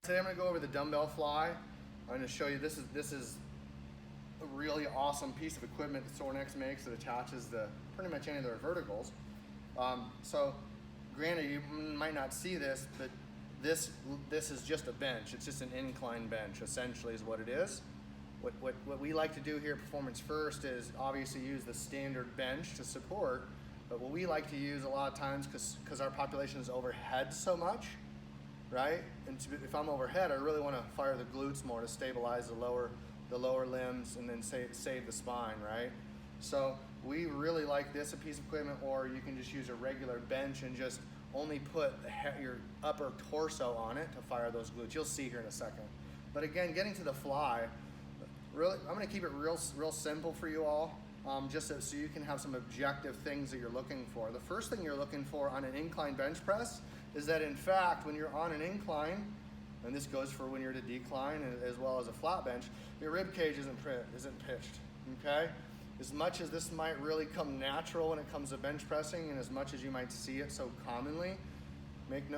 Today I'm going to go over the dumbbell fly. I'm going to show you this is a really awesome piece of equipment that Sorinex makes that attaches to pretty much any of their verticals. So granted, you might not see this, but this is just a bench. It's just an incline bench, essentially, is what it is. What we like to do here at Performance First is obviously use the standard bench to support, but what we like to use a lot of times, because our population is overhead so much, right? And if I'm overhead, I really want to fire the glutes more to stabilize the lower limbs and then save the spine, right? So we really like this a piece of equipment, or you can just use a regular bench and just only put your upper torso on it to fire those glutes. You'll see here in a second. But again, getting to the fly, really, I'm going to keep it real simple for you all, just so you can have some objective things that you're looking for. The first thing you're looking for on an incline bench press is that, in fact, when you're on an incline, and this goes for when you're at a decline as well as a flat bench, your rib cage isn't pitched, okay? As much as this might really come natural when it comes to bench pressing, and as much as you might see it so commonly, make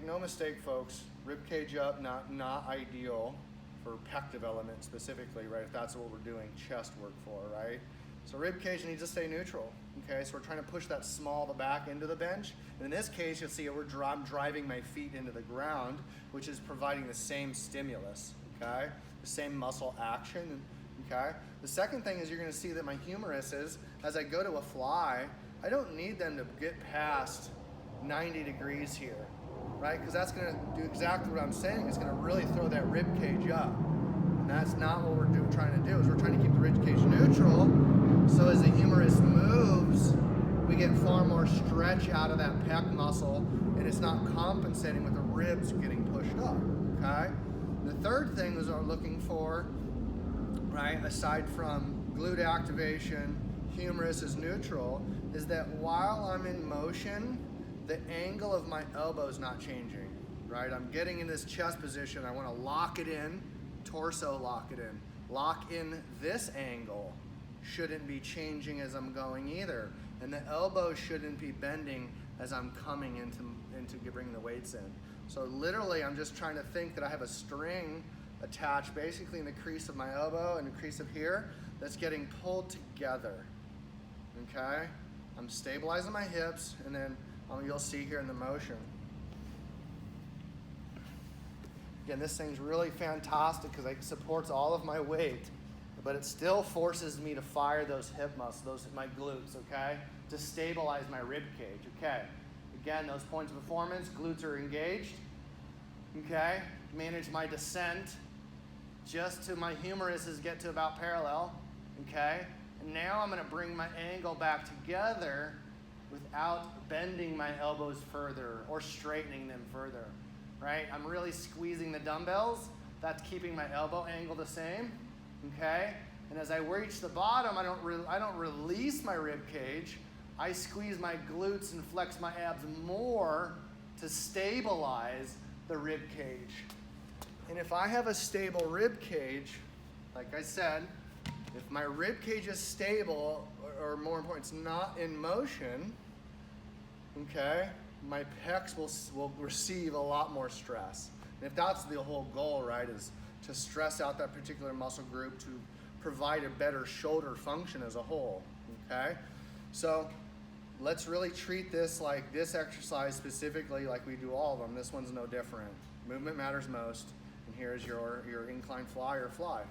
no mistake, folks, rib cage up, not ideal for pec development specifically, right? If that's what we're doing chest work for, right? So rib cage needs to stay neutral, okay? So we're trying to push that small back into the bench. And in this case, you'll see I'm driving my feet into the ground, which is providing the same stimulus, okay? The same muscle action, okay? The second thing is you're gonna see that my humeruses, as I go to a fly, I don't need them to get past 90 degrees here, right? Because that's gonna do exactly what I'm saying. It's gonna really throw that rib cage up. And that's not what we're trying to do, is we're trying to keep the rib cage neutral, so as the humerus moves, we get far more stretch out of that pec muscle, and it's not compensating with the ribs getting pushed up, okay? The third thing is we're looking for, right, aside from glute activation, humerus is neutral, is that while I'm in motion, the angle of my elbow is not changing, right? I'm getting in this chest position, I want to lock it in, torso lock it in. Lock in this angle shouldn't be changing as I'm going either. And the elbow shouldn't be bending as I'm coming into bringing the weights in. So literally, I'm just trying to think that I have a string attached basically in the crease of my elbow and the crease of here that's getting pulled together, okay? I'm stabilizing my hips, and then you'll see here in the motion. Again, this thing's really fantastic because it supports all of my weight, but it still forces me to fire those hip muscles, my glutes, okay? To stabilize my rib cage, okay? Again, those points of performance, glutes are engaged, okay? Manage my descent just to my humeruses get to about parallel, okay? And now I'm gonna bring my angle back together without bending my elbows further or straightening them further, right? I'm really squeezing the dumbbells. That's keeping my elbow angle the same, okay? And as I reach the bottom, I don't release my rib cage. I squeeze my glutes and flex my abs more to stabilize the rib cage. And if I have a stable rib cage, like I said, if my rib cage is stable, or more important, it's not in motion, okay, my pecs will receive a lot more stress. And if that's the whole goal, right, is to stress out that particular muscle group to provide a better shoulder function as a whole, okay? So let's really treat this like this exercise specifically like we do all of them. This one's no different. Movement matters most, and here's your incline fly or fly.